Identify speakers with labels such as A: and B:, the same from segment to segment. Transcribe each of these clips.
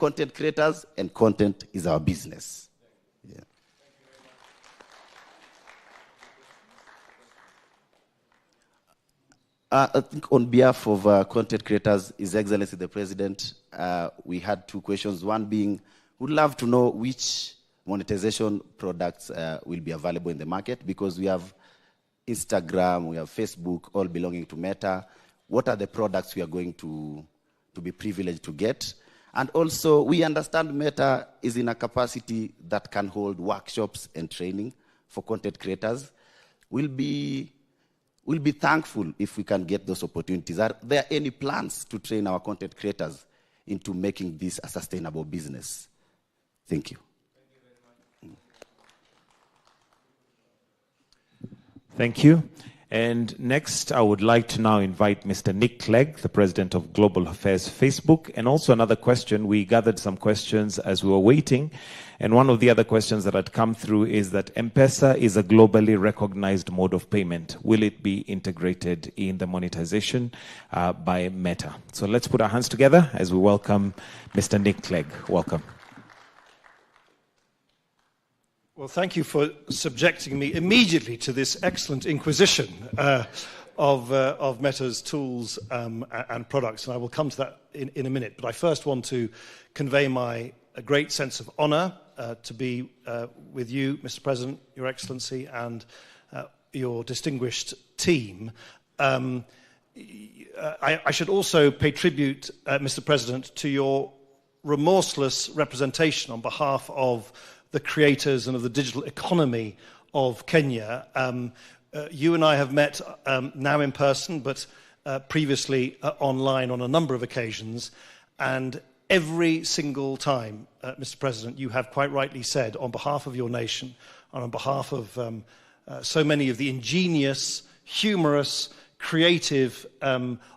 A: content creators, and content is our business. Yeah. I think on behalf of content creators, His Excellency the President, we had two questions. One being, we'd love to know which monetization products will be available in the market, because we have Instagram, we have Facebook, all belonging to Meta. What are the products we are going to be privileged to get? And also, we understand Meta is in a capacity that can hold workshops and training for content creators. We'll be thankful if we can get those opportunities. Are there any plans to train our content creators into making this a sustainable business? Thank you.
B: Thank you. And next, I would like to now invite Mr. Nick Clegg, the President of Global Affairs Facebook. And also another question, we gathered some questions as we were waiting. And one of the other questions that had come through is that M-Pesa is a globally recognized mode of payment. Will it be integrated in the monetization by Meta? So let's put our hands together as we welcome Mr. Nick Clegg. Welcome.
C: Well, thank you for subjecting me immediately to this excellent inquisition of Meta's tools and products, and I will come to that in a minute. But I first want to convey my great sense of honor to be with you, Mr. President, Your Excellency, and your distinguished team. I should also pay tribute, Mr. President, to your remorseless representation on behalf of the creators and of the digital economy of Kenya. You and I have met now in person, but previously online on a number of occasions. And every single time, Mr. President, you have quite rightly said, on behalf of your nation, and on behalf of so many of the ingenious, humorous, creative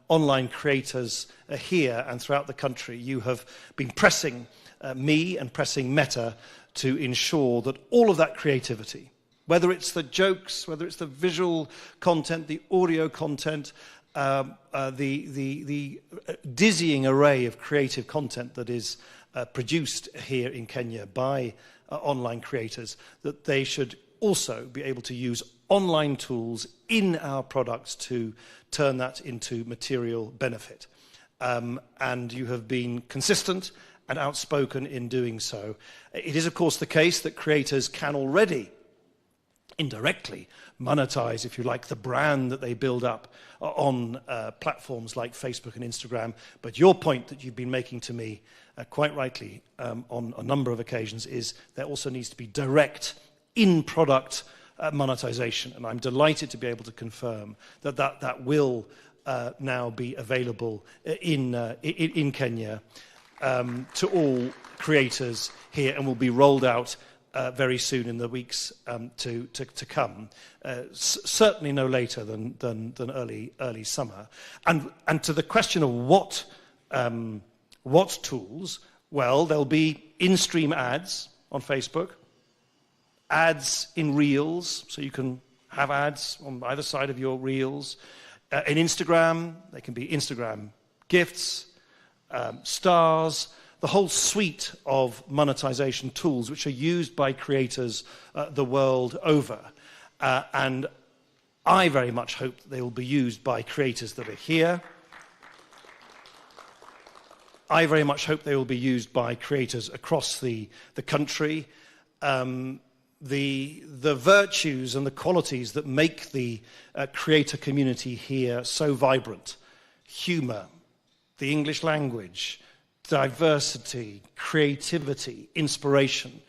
C: online creators here and throughout the country, you have been pressing me and pressing Meta to ensure that all of that creativity, whether it's the jokes, whether it's the visual content, the audio content, the dizzying array of creative content that is produced here in Kenya by online creators, that they should also be able to use online tools in our products to turn that into material benefit. And you have been consistent and outspoken in doing so. It is, of course, the case that creators can already indirectly monetize, if you like, the brand that they build up on platforms like Facebook and Instagram. But your point that you've been making to me, quite rightly, on a number of occasions, is there also needs to be direct in-product monetization. And I'm delighted to be able to confirm that that will now be available in Kenya to all creators here, and will be rolled out very soon in the weeks to come. Certainly no later than early summer. And to the question of what tools, well, there'll be in-stream ads on Facebook, ads in Reels, so you can have ads on either side of your Reels. In Instagram, they can be Instagram gifts, stars, the whole suite of monetization tools which are used by creators the world over. And I very much hope that they will be used by creators that are here. I very much hope they will be used by creators across the country. The virtues and the qualities that make the creator community here so vibrant, humor, the English language, diversity, creativity, inspiration,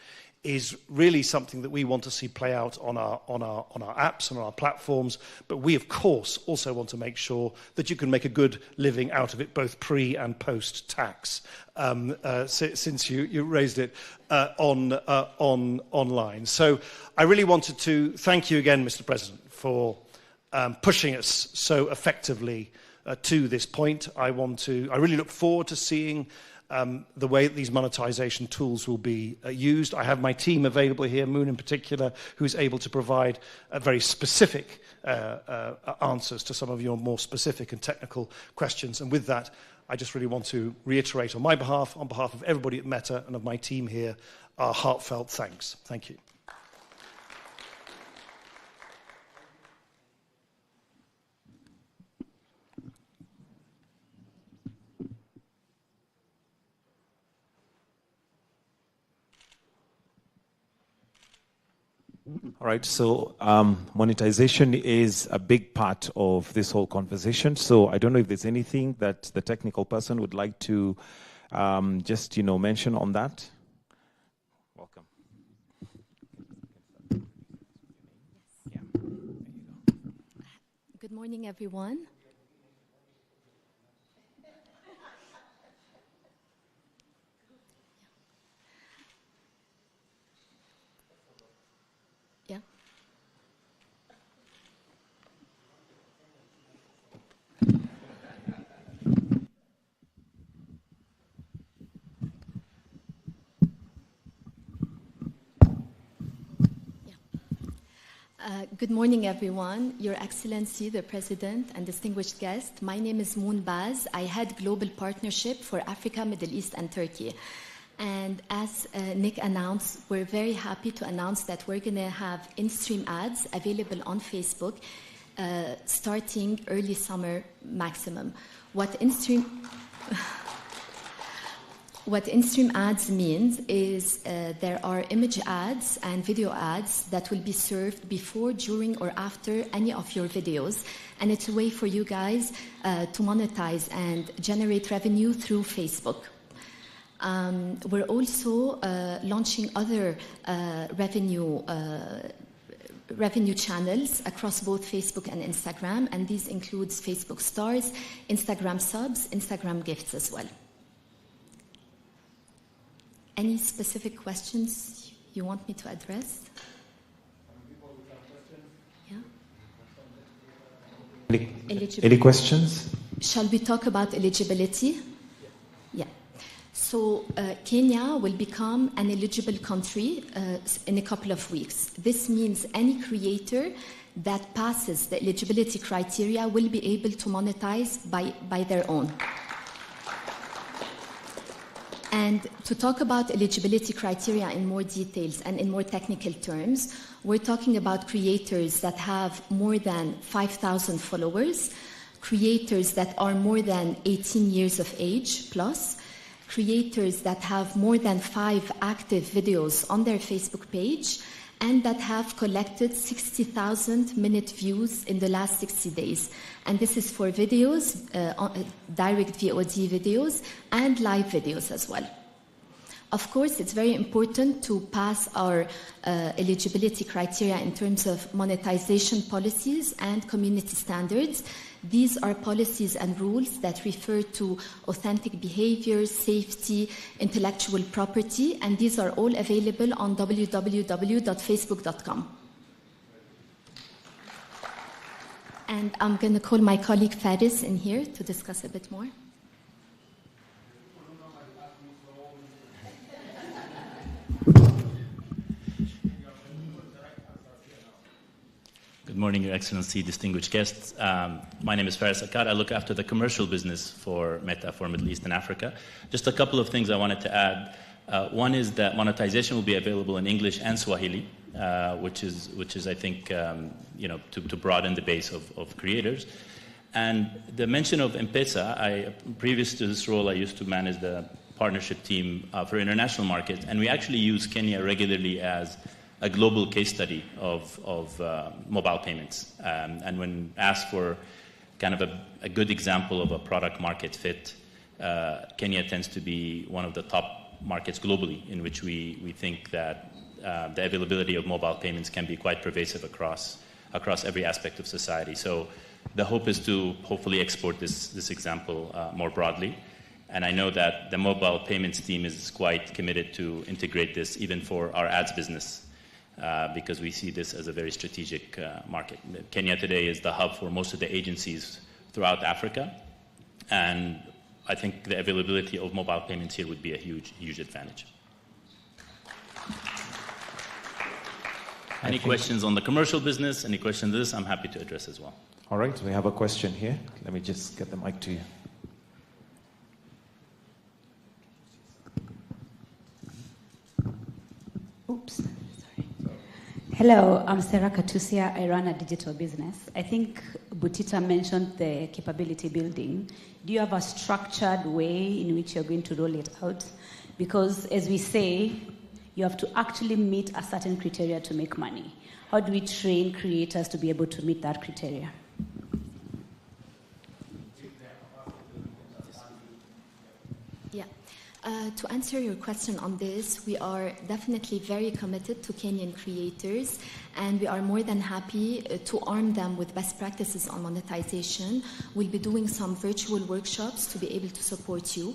C: is really something that we want to see play out on our apps and on our platforms. But we, of course, also want to make sure that you can make a good living out of it, both pre and post tax. Since you raised it online, so I really wanted to thank you again, Mr. President, for pushing us so effectively to this point. I really look forward to seeing the way that these monetization tools will be used. I have my team available here, Moon in particular, who's able to provide very specific answers to some of your more specific and technical questions. And with that, I just really want to reiterate on my behalf, on behalf of everybody at Meta and of my team here, our heartfelt thanks. Thank you.
B: All right, so monetization is a big part of this whole conversation. So I don't know if there's anything that the technical person would like to just, mention on that. Welcome. Yeah. There you go.
D: Good morning, everyone. Yeah. Good morning, everyone. Your Excellency, the President, and distinguished guests. My name is Moon Baz. I head Global Partnership for Africa, Middle East, and Turkey. And as Nick announced, we're very happy to announce that we're going to have in-stream ads available on Facebook starting early summer maximum. What in-stream ads means is there are image ads and video ads that will be served before, during, or after any of your videos. And it's a way for you guys to monetize and generate revenue through Facebook. We're also launching other revenue channels across both Facebook and Instagram, and these includes Facebook Stars, Instagram Subs, Instagram Gifts as well. Any specific questions you want me to address? Yeah.
B: Any questions?
D: Shall we talk about eligibility? Yeah. So Kenya will become an eligible country in a couple of weeks. This means any creator that passes the eligibility criteria will be able to monetize by their own. And to talk about eligibility criteria in more details and in more technical terms, we're talking about creators that have more than 5,000 followers, creators that are more than 18 years of age plus, creators that have more than 5 active videos on their Facebook page, and that have collected 60,000 minute views in the last 60 days. And this is for videos, direct VOD videos, and live videos as well. Of course, it's very important to pass our eligibility criteria in terms of monetization policies and community standards. These are policies and rules that refer to authentic behavior, safety, intellectual property, and these are all available on www.facebook.com. And I'm going to call my colleague Faris in here to discuss a bit more.
E: Good morning, Your Excellency, distinguished guests. My name is Faris Akkad. I look after the commercial business for Meta for Middle East and Africa. Just a couple of things I wanted to add. One is that monetization will be available in English and Swahili, which is I think, to broaden the base of creators. And the mention of M-Pesa, previous to this role, I used to manage the partnership team for international markets, and we actually use Kenya regularly as a global case study of mobile payments. And when asked for kind of a good example of a product market fit, Kenya tends to be one of the top markets globally in which we think that the availability of mobile payments can be quite pervasive across every aspect of society. So the hope is to hopefully export this example more broadly. And I know that the mobile payments team is quite committed to integrate this even for our ads business. Because we see this as a very strategic market. Kenya today is the hub for most of the agencies throughout Africa, and I think the availability of mobile payments here would be a huge advantage. Any questions on the commercial business, any questions on this, I'm happy to address as well.
B: All right, we have a question here. Let me just get the mic to you. Any questions on the commercial business? Any questions on this? I'm happy to address as well. All right, we have a question here. Let me just get the mic to you. All right, we have a question here. Let me just get the mic to you.
F: Oops, sorry. Hello, I'm Sarah Katusia. I run a digital business. I think Butita mentioned the capability building. Do you have a structured way in which you're going to roll it out? Because as we say, you have to actually meet a certain criteria to make money. How do we train creators to be able to meet that criteria?
D: Yeah. To answer your question on this, we are definitely very committed to Kenyan creators, and we are more than happy to arm them with best practices on monetization. We'll be doing some virtual workshops to be able to support you.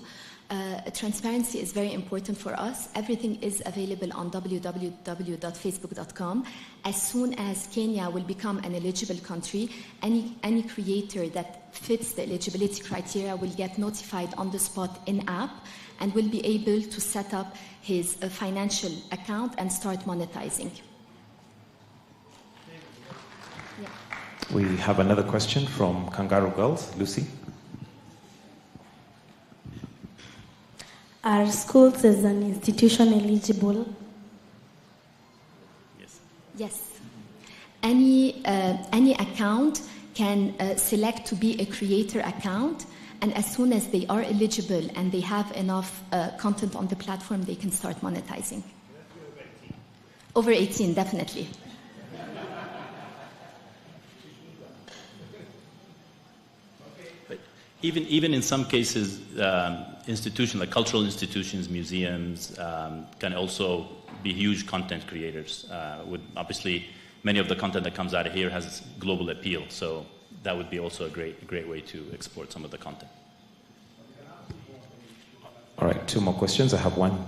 D: Transparency is very important for us. Everything is available on www.facebook.com. As soon as Kenya will become an eligible country, any creator that fits the eligibility criteria will get notified on the spot in-app and will be able to set up his financial account and start monetizing. Yeah.
B: We have another question from Kangaroo Girls. Lucy?
G: Are schools as an institution eligible?
E: Yes.
D: Yes. Any account can select to be a creator account, and as soon as they are eligible and they have enough content on the platform, they can start monetizing. Over 18, definitely.
E: Even in some cases, institutions like cultural institutions, museums, can also be huge content creators. Obviously, many of the content that comes out of here has global appeal, so that would be also a great way to export some of the content.
B: All right, two more questions. I have one.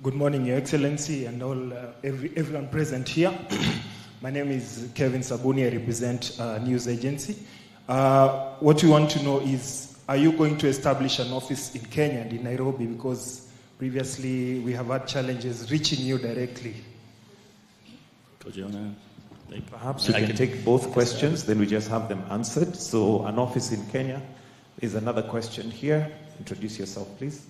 H: Good morning, Your Excellency, and everyone present here. My name is Kevin Sabuni. I represent a news agency. What we want to know is, are you going to establish an office in Kenya and in Nairobi? Because previously we have had challenges reaching you directly.
B: Perhaps we can take both questions, then we just have them answered. So an office in Kenya is another question here. Introduce yourself, please.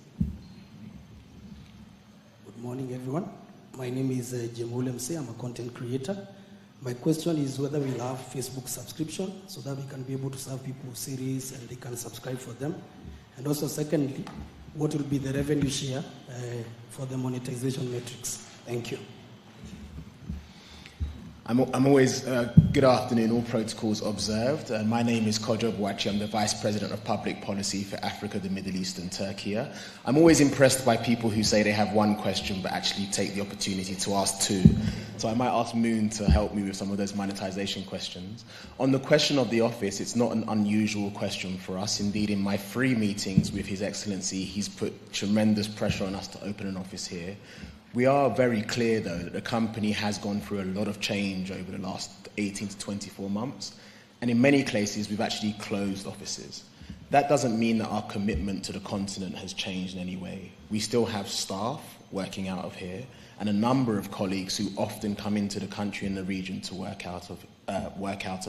I: Good morning, everyone. My name is Jemule Mse. I'm a content creator. My question is whether we'll have Facebook subscription so that we can be able to serve people series and they can subscribe for them. And also, secondly, what will be the revenue share for the monetization metrics? Thank you.
J: I'm always, good afternoon, all protocols observed. My name is Kodjo Bouachi. I'm the Vice President of Public Policy for Africa, the Middle East and Turkey. I'm always impressed by people who say they have one question but actually take the opportunity to ask two. So I might ask Moon to help me with some of those monetization questions. On the question of the office, it's not an unusual question for us. Indeed, in my 3 meetings with His Excellency, he's put tremendous pressure on us to open an office here. We are very clear, though, that the company has gone through a lot of change over the last 18 to 24 months. And in many cases, we've actually closed offices. That doesn't mean that our commitment to the continent has changed in any way. We still have staff working out of here and a number of colleagues who often come into the country and the region to work out of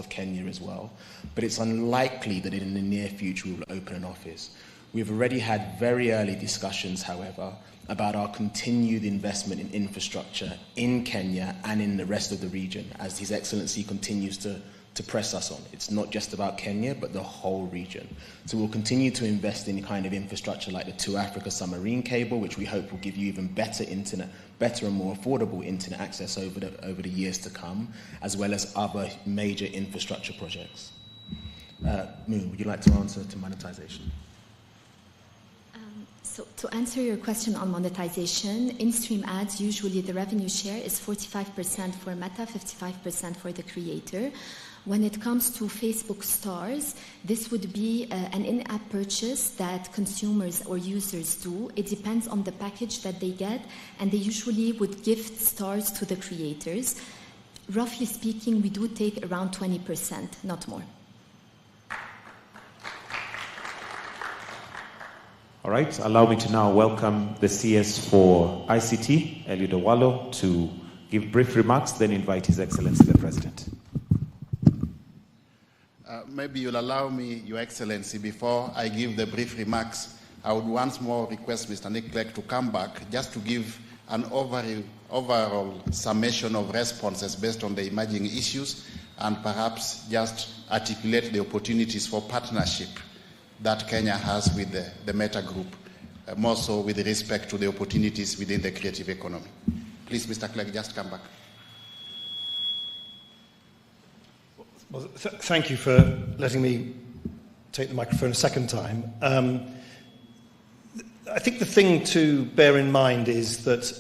J: Kenya as well. But it's unlikely that in the near future we will open an office. We've already had very early discussions, however, about our continued investment in infrastructure in Kenya and in the rest of the region, as His Excellency continues to press us on. It's not just about Kenya, but the whole region. So we'll continue to invest in kind of infrastructure like the To Africa submarine cable, which we hope will give you even better internet, better and more affordable internet access over the years to come, as well as other major infrastructure projects. Moon, would you like to answer to monetization?
D: So to answer your question on monetization, in-stream ads, usually the revenue share is 45% for Meta, 55% for the creator. When it comes to Facebook stars, this would be an in-app purchase that consumers or users do. It depends on the package that they get, and they usually would gift stars to the creators. Roughly speaking, we do take around 20%, not more.
B: All right, allow me to now welcome the CS for ICT, Eliud Owalo, to give brief remarks, then invite His Excellency the President.
K: Maybe you'll allow me, Your Excellency, before I give the brief remarks, I would once more request Mr. Nick Clegg to come back just to give an overall summation of responses based on the emerging issues, and perhaps just articulate the opportunities for partnership that Kenya has with the Meta Group, more so with respect to the opportunities within the creative economy. Please, Mr. Clegg, just come back.
C: Well, thank you for letting me take the microphone a second time. I think the thing to bear in mind is that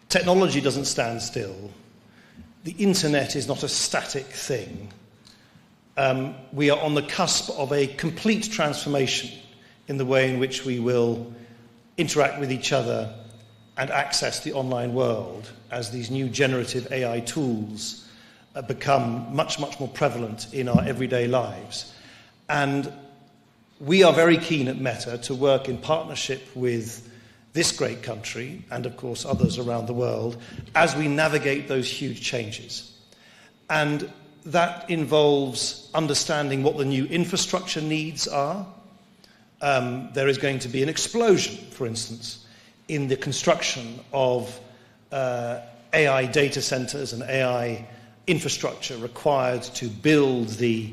C: technology doesn't stand still. The internet is not a static thing. We are on the cusp of a complete transformation in the way in which we will interact with each other and access the online world as these new generative AI tools become much, much more prevalent in our everyday lives. And we are very keen at Meta to work in partnership with this great country and, of course, others around the world as we navigate those huge changes. And that involves understanding what the new infrastructure needs are. There is going to be an explosion, for instance, in the construction of AI data centers and AI infrastructure required to build the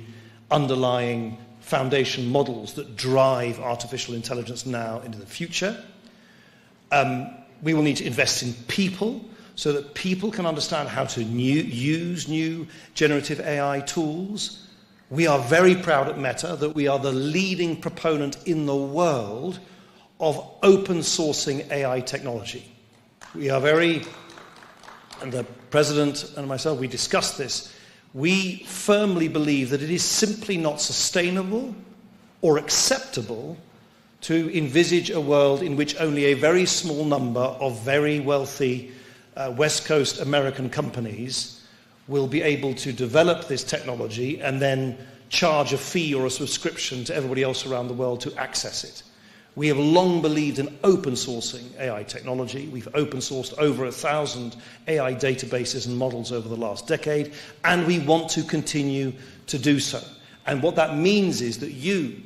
C: underlying foundation models that drive artificial intelligence now into the future. We will need to invest in people so that people can understand how to use new generative AI tools. We are very proud at Meta that we are the leading proponent in the world of open sourcing AI technology. We are very, and the President and myself, we discussed this, we firmly believe that it is simply not sustainable or acceptable to envisage a world in which only a very small number of very wealthy West Coast American companies will be able to develop this technology and then charge a fee or a subscription to everybody else around the world to access it. We have long believed in open sourcing AI technology. We've open sourced over 1,000 AI databases and models over the last decade, and we want to continue to do so. And what that means is that you,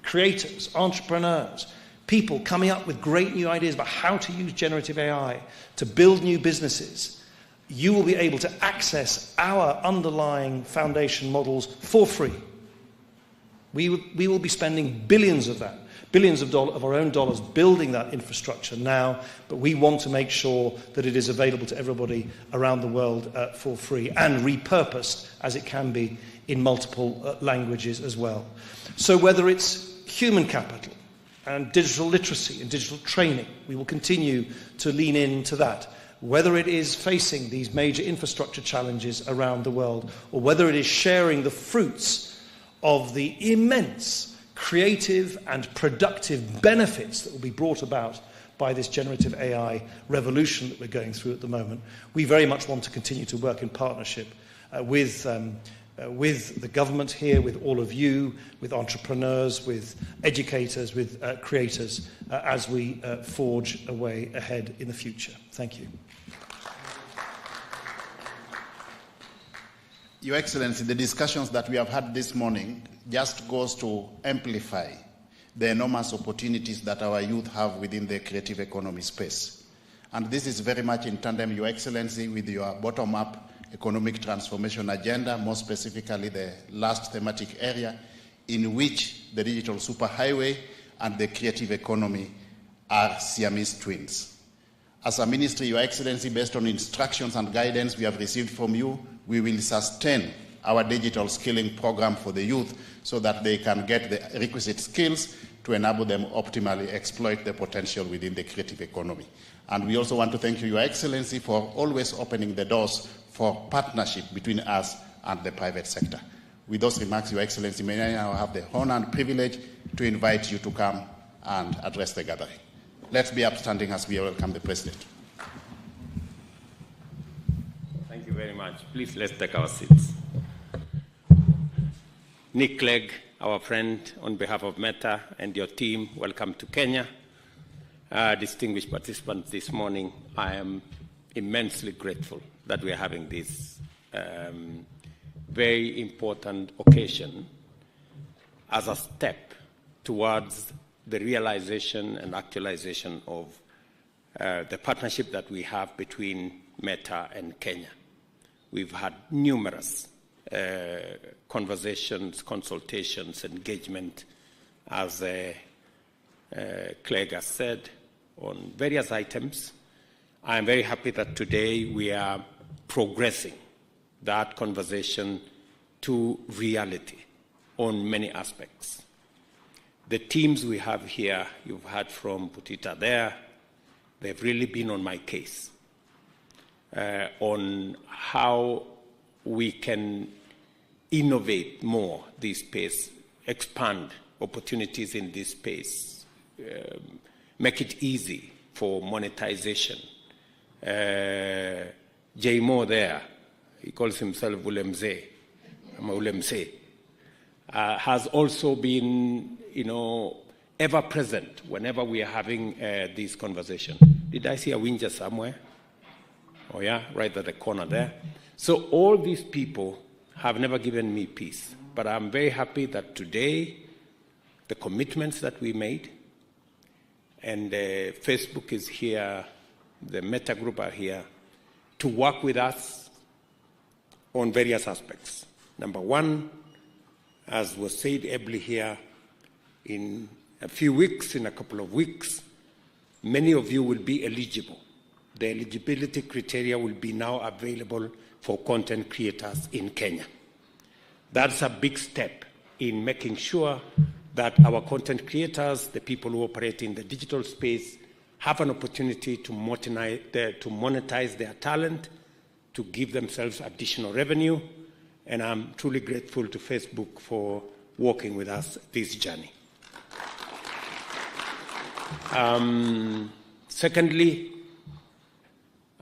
C: creators, entrepreneurs, people coming up with great new ideas about how to use generative AI to build new businesses, you will be able to access our underlying foundation models for free. We will be spending billions of that. Billions of our own dollars building that infrastructure now, but we want to make sure that it is available to everybody around the world for free and repurposed as it can be in multiple languages as well. So whether it's human capital and digital literacy and digital training, we will continue to lean into that. Whether it is facing these major infrastructure challenges around the world, or whether it is sharing the fruits of the immense creative and productive benefits that will be brought about by this generative AI revolution that we're going through at the moment, we very much want to continue to work in partnership with the government here, with all of you, with entrepreneurs, with educators, with creators, as we forge a way ahead in the future. Thank you.
K: Your Excellency, the discussions that we have had this morning just goes to amplify the enormous opportunities that our youth have within the creative economy space. And this is very much in tandem, Your Excellency, with your bottom-up economic transformation agenda, more specifically the last thematic area in which the digital superhighway and the creative economy are Siamese twins. As a ministry, Your Excellency, based on instructions and guidance we have received from you, we will sustain our digital skilling program for the youth so that they can get the requisite skills to enable them optimally exploit the potential within the creative economy. And we also want to thank you, Your Excellency, for always opening the doors for partnership between us and the private sector. With those remarks, Your Excellency, may I now have the honor and privilege to invite you to come and address the gathering. Let's be upstanding as we welcome the President.
L: Thank you very much. Please, let's take our seats. Nick Clegg, our friend, on behalf of Meta and your team, welcome to Kenya. Distinguished participants this morning, I am immensely grateful that we are having this very important occasion as a step towards the realization and actualization of the partnership that we have between Meta and Kenya. We've had numerous conversations, consultations, engagement, as Clegg has said, on various items. I am very happy that today we are progressing that conversation to reality on many aspects. The teams we have here, you've heard from Butita there, they've really been on my case on how we can innovate more this space, expand opportunities in this space, make it easy for monetization. Jay Moore there, he calls himself Ulemze, has also been, ever present whenever we are having this conversation. Did I see a Winja somewhere? Oh yeah, right at the corner there. So all these people have never given me peace, but I'm very happy that today the commitments that we made, and Facebook is here, the Meta Group are here, to work with us on various aspects. Number one, as was said ably here, in a few weeks, in a couple of weeks, many of you will be eligible. The eligibility criteria will be now available for content creators in Kenya. That's a big step in making sure that our content creators, the people who operate in the digital space, have an opportunity to monetize their talent, to give themselves additional revenue. And I'm truly grateful to Facebook for working with us this journey. Secondly,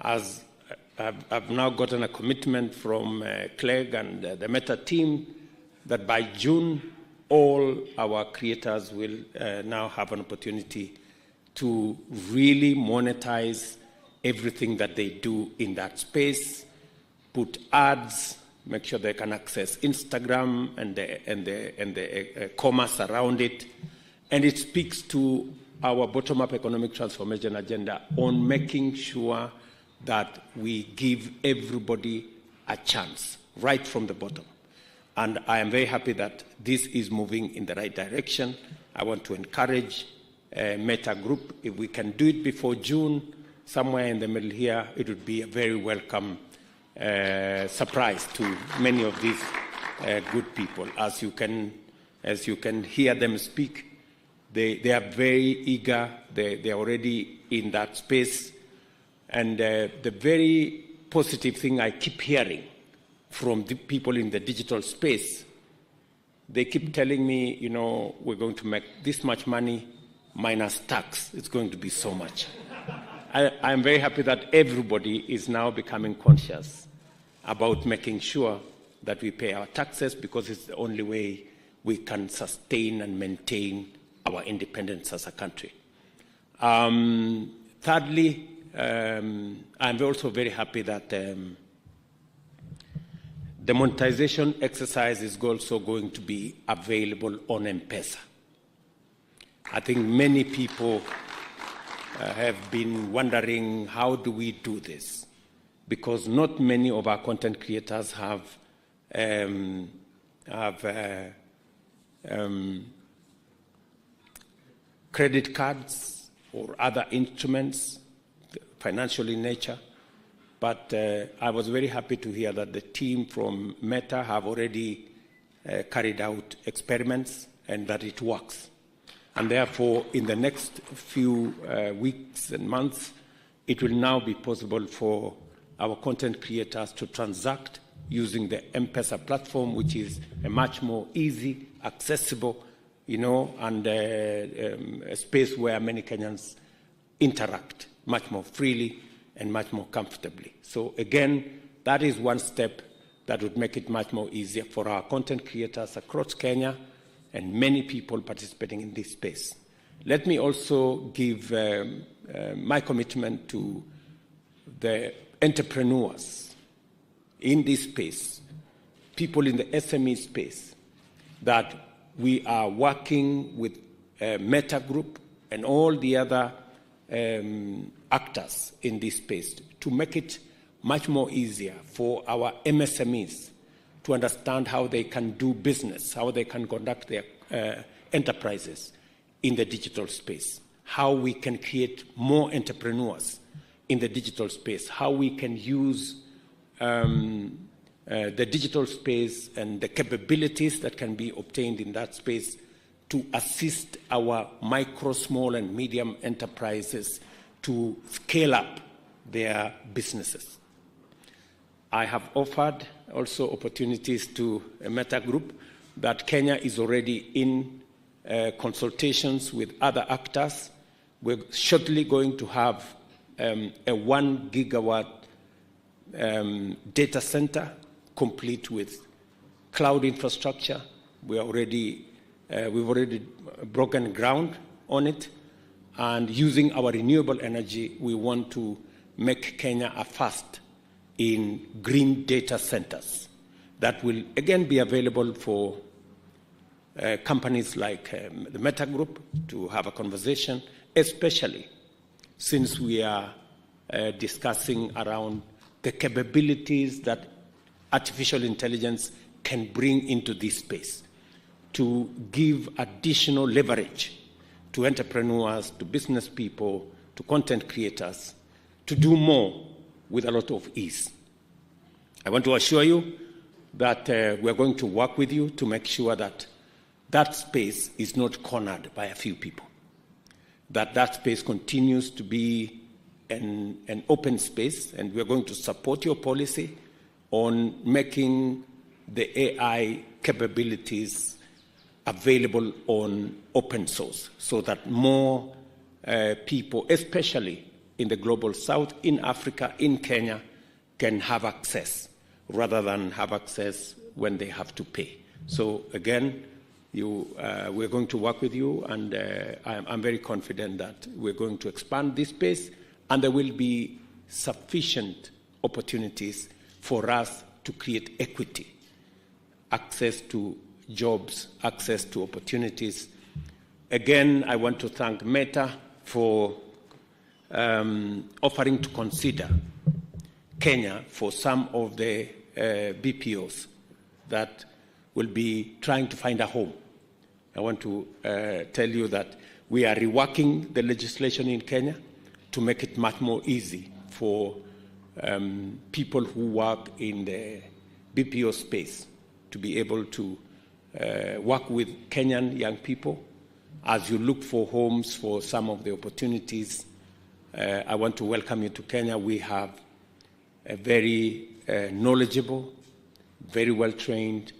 L: as I've now gotten a commitment from Clegg and the Meta team that by June, all our creators will now have an opportunity to really monetize everything that they do in that space, put ads, make sure they can access Instagram and the commerce around it. And it speaks to our bottom-up economic transformation agenda on making sure that we give everybody a chance right from the bottom. And I am very happy that this is moving in the right direction. I want to encourage Meta Group. If we can do it before June, somewhere in the middle here, it would be a very welcome surprise to many of these good people. As you can hear them speak, they are very eager. They are already in that space. And the very positive thing I keep hearing from the people in the digital space, they keep telling me, we're going to make this much money minus tax. It's going to be so much. I'm very happy that everybody is now becoming conscious about making sure that we pay our taxes, because it's the only way we can sustain and maintain our independence as a country. Thirdly, I'm also very happy that the monetization exercise is also going to be available on M-Pesa. I think many people have been wondering, how do we do this? Because not many of our content creators have credit cards or other instruments, financial in nature. But I was very happy to hear that the team from Meta have already carried out experiments and that it works. And therefore, in the next few weeks and months, it will now be possible for our content creators to transact using the M-Pesa platform, which is a much more easy, accessible, and a space where many Kenyans interact much more freely and much more comfortably. So again, that is one step that would make it much more easier for our content creators across Kenya and many people participating in this space. Let me also give my commitment to the entrepreneurs in this space, people in the SME space, that we are working with Meta Group and all the other actors in this space to make it much more easier for our MSMEs to understand how they can do business, how they can conduct their enterprises in the digital space, how we can create more entrepreneurs in the digital space, how we can use the digital space and the capabilities that can be obtained in that space to assist our micro, small, and medium enterprises to scale up their businesses. I have offered also opportunities to a Meta Group that Kenya is already in consultations with other actors. We're shortly going to have a 1 gigawatt data center complete with cloud infrastructure. We've already broken ground on it. And using our renewable energy, we want to make Kenya a first in green data centers that will again be available for companies like the Meta Group to have a conversation, especially since we are discussing around the capabilities that artificial intelligence can bring into this space to give additional leverage to entrepreneurs, to business people, to content creators, to do more with a lot of ease. I want to assure you that we're going to work with you to make sure that that space is not cornered by a few people, that that space continues to be an open space, and we're going to support your policy on making the AI capabilities available on open source so that more people, especially in the global south, in Africa, in Kenya, can have access rather than have access when they have to pay. So again, we're going to work with you, and I'm very confident that we're going to expand this space, and there will be sufficient opportunities for us to create equity, access to jobs, access to opportunities. Again, I want to thank Meta for offering to consider Kenya for some of the BPOs that will be trying to find a home. I want to tell you that we are reworking the legislation in Kenya to make it much more easy for people who work in the BPO space to be able to work with Kenyan young people. As you look for homes for some of the opportunities, I want to welcome you to Kenya. We have a very knowledgeable, very well-trained,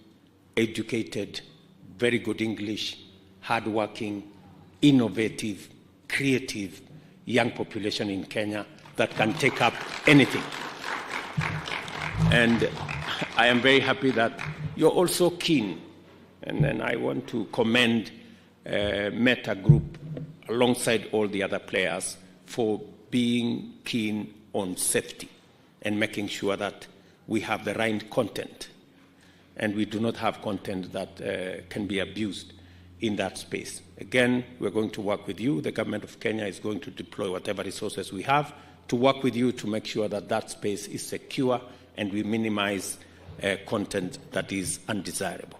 L: educated, very good English, hardworking, innovative, creative young population in Kenya that can take up anything. And I am very happy that you're also keen, and then I want to commend Meta Group alongside all the other players for being keen on safety and making sure that we have the right content and we do not have content that can be abused in that space. Again, we're going to work with you. The government of Kenya is going to deploy whatever resources we have to work with you to make sure that that space is secure and we minimize content that is undesirable.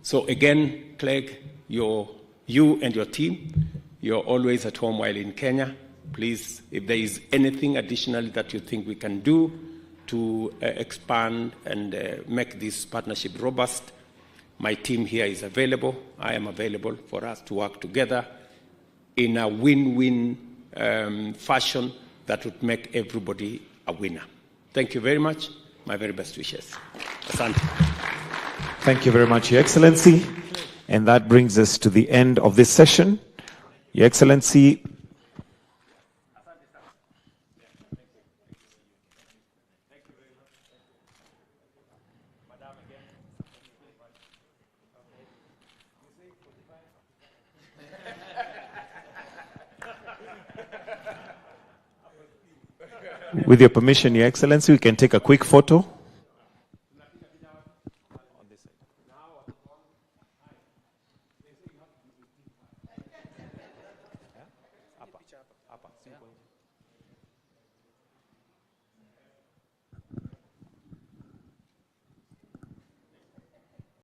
L: So again, Clegg, you and your team, you're always at home while in Kenya. Please, if there is anything additional that you think we can do to expand and make this partnership robust, my team here is available. I am available for us to work together in a win-win fashion that would make everybody a winner. Thank you very much. My very best wishes. Asante.
B: Thank you very much, Your Excellency. And that brings us to the end of this session. Your Excellency, with your permission, Your Excellency, we can take a quick photo.